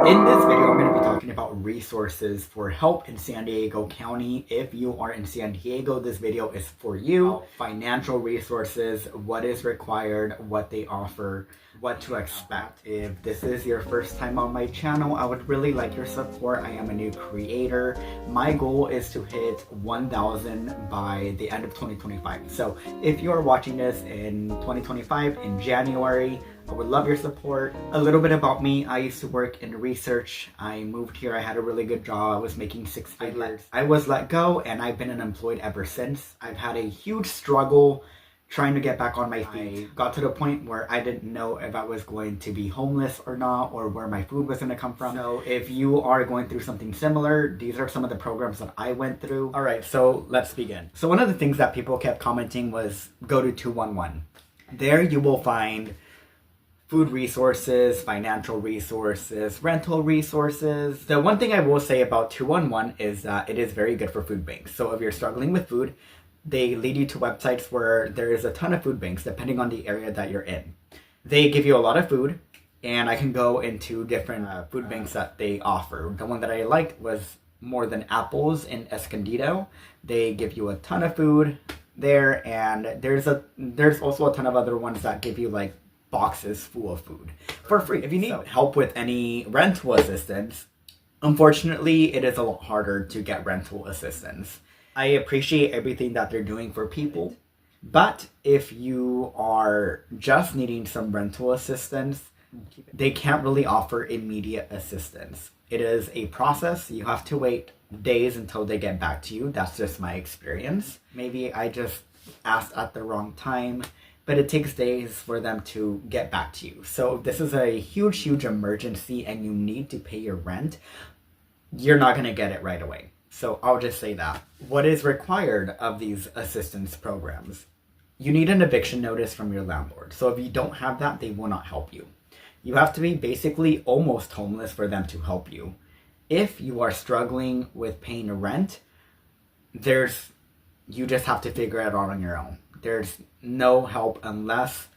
In this video, I'm going to be talking about resources for help in San Diego County. If you are in San Diego, this video is for you. Financial resources, what is required, what they offer, what to expect. If this is your first time on my channel, I would really like your support. I am a new creator. My goal is to hit 1,000 by the end of 2025. So if you are watching this in 2025, in January, I would love your support. A little bit about me. I used to work in research. I moved here. I had a really good job. I was making six figures. I was let go and I've been unemployed ever since. I've had a huge struggle trying to get back on my feet. I got to the point where I didn't know if I was going to be homeless or not, or where my food was going to come from. So if you are going through something similar, these are some of the programs that I went through. All right, so let's begin. So one of the things that people kept commenting was go to 211. There you will find food resources, financial resources, rental resources. The one thing I will say about 211 is that it is very good for food banks. So if you're struggling with food, they lead you to websites where there is a ton of food banks depending on the area that you're in. They give you a lot of food, and I can go into different food banks that they offer. The one that I liked was More Than Apples in Escondido. They give you a ton of food there, and there's also a ton of other ones that give you like boxes full of food for free. If you need help with any rental assistance, unfortunately, it is a lot harder to get rental assistance. I appreciate everything that they're doing for people, but if you are just needing some rental assistance, they can't really offer immediate assistance. It is a process. You have to wait days until they get back to you. That's just my experience. Maybe I just asked at the wrong time, but it takes days for them to get back to you. So if this is a huge emergency and you need to pay your rent, you're not going to get it right away. So I'll just say that. What is required of these assistance programs? You need an eviction notice from your landlord. So if you don't have that, they will not help you. You have to be basically almost homeless for them to help you. If you are struggling with paying rent, you just have to figure it out on your own. There's no help unless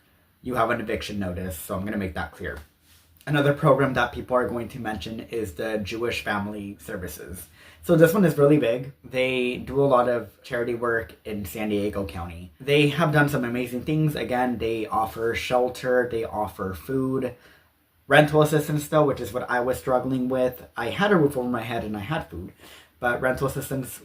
you have an eviction notice. So I'm going to make that clear. Another program that people are going to mention is the Jewish Family Services. So this one is really big. They do a lot of charity work in San Diego County. They have done some amazing things. Again, they offer shelter, they offer food, rental assistance though, which is what I was struggling with. I had a roof over my head and I had food, but rental assistance,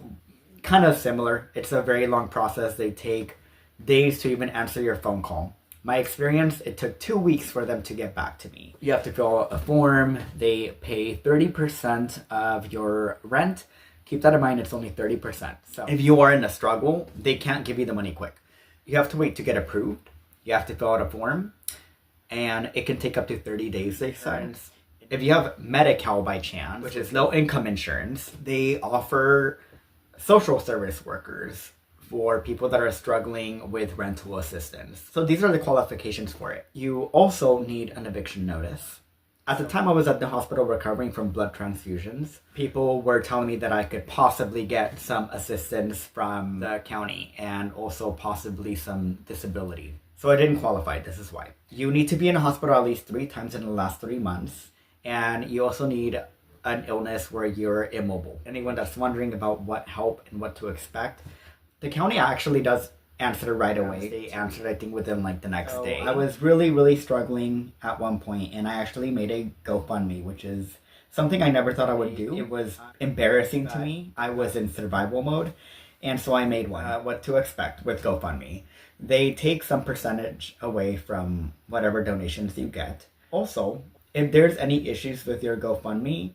kind of similar. It's a very long process. They take days to even answer your phone call. My experience, it took 2 weeks for them to get back to me. You have to fill out a form. They pay 30% of your rent. Keep that in mind, it's only 30%. So if you are in a struggle, they can't give you the money quick. You have to wait to get approved. You have to fill out a form, and it can take up to 30 days, they said. If you have Medi-Cal by chance, which is low income insurance, they offer social service workers for people that are struggling with rental assistance. So these are the qualifications for it. You also need an eviction notice. At the time I was at the hospital recovering from blood transfusions, people were telling me that I could possibly get some assistance from the county and also possibly some disability. So I didn't qualify, this is why. You need to be in a hospital at least 3 times in the last 3 months, and you also need an illness where you're immobile. Anyone that's wondering about what help and what to expect, the county actually does answer right away. They answered, I think, within like the next day. I was really struggling at one point, and I actually made a GoFundMe, which is something I never thought I would do. It was embarrassing to me. I was in survival mode, and so I made one. What to expect with GoFundMe. They take some percentage away from whatever donations you get. Also, if there's any issues with your GoFundMe,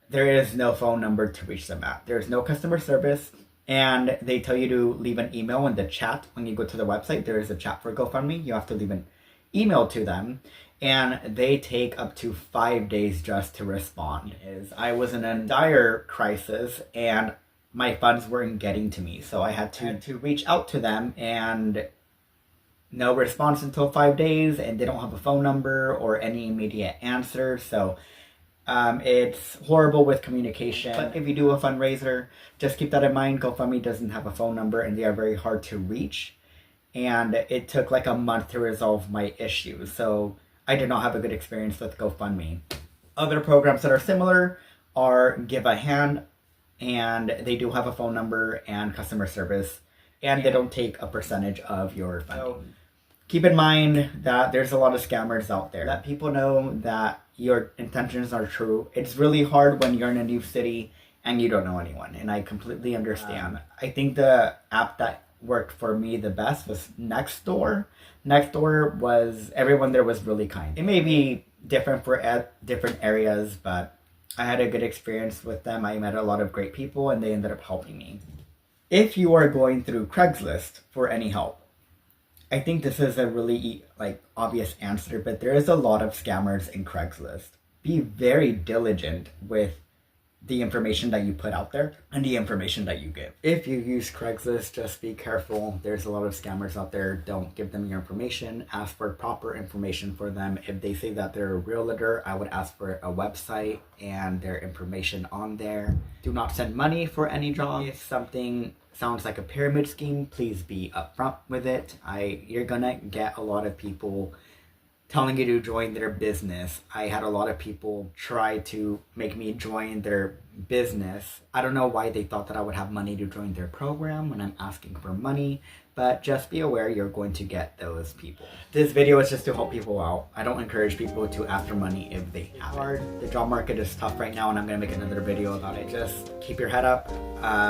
there is no phone number to reach them at. There's no customer service. And they tell you to leave an email in the chat. When you go to the website, there is a chat for GoFundMe. You have to leave an email to them, and they take up to 5 days just to respond. I was in a dire crisis, and my funds weren't getting to me. So I had to reach out to them, and no response until 5 days, and they don't have a phone number or any immediate answer. So it's horrible with communication. But if you do a fundraiser, just keep that in mind. GoFundMe doesn't have a phone number, and they are very hard to reach. And it took like a month to resolve my issue. So I did not have a good experience with GoFundMe. Other programs that are similar are Give a Hand, and they do have a phone number and customer service, and they don't take a percentage of your funding. So keep in mind that there's a lot of scammers out there. Let people know that your intentions are true. It's really hard when you're in a new city and you don't know anyone, and I completely understand. I think the app that worked for me the best was Nextdoor. Nextdoor was, everyone there was really kind. It may be different for different areas, but I had a good experience with them. I met a lot of great people and they ended up helping me. If you are going through Craigslist for any help, I think this is a really obvious answer, but there is a lot of scammers in Craigslist. Be very diligent with the information that you put out there and the information that you give. If you use Craigslist, just be careful. There's a lot of scammers out there. Don't give them your information. Ask for proper information for them. If they say that they're a realtor, I would ask for a website and their information on there. Do not send money for any job. If something sounds like a pyramid scheme, please be upfront with it. You're gonna get a lot of people telling you to join their business. I had a lot of people try to make me join their business. I don't know why they thought that I would have money to join their program when I'm asking for money, but just be aware you're going to get those people. This video is just to help people out. I don't encourage people to ask for money if they have it. The job market is tough right now, and I'm gonna make another video about it. Just keep your head up.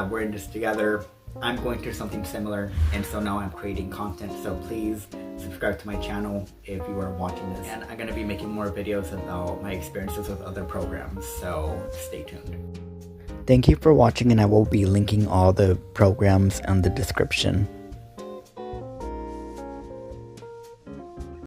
We're in this together. I'm going through something similar, and so now I'm creating content, so please subscribe to my channel if you are watching this. And I'm going to be making more videos about my experiences with other programs, so stay tuned. Thank you for watching, and I will be linking all the programs in the description.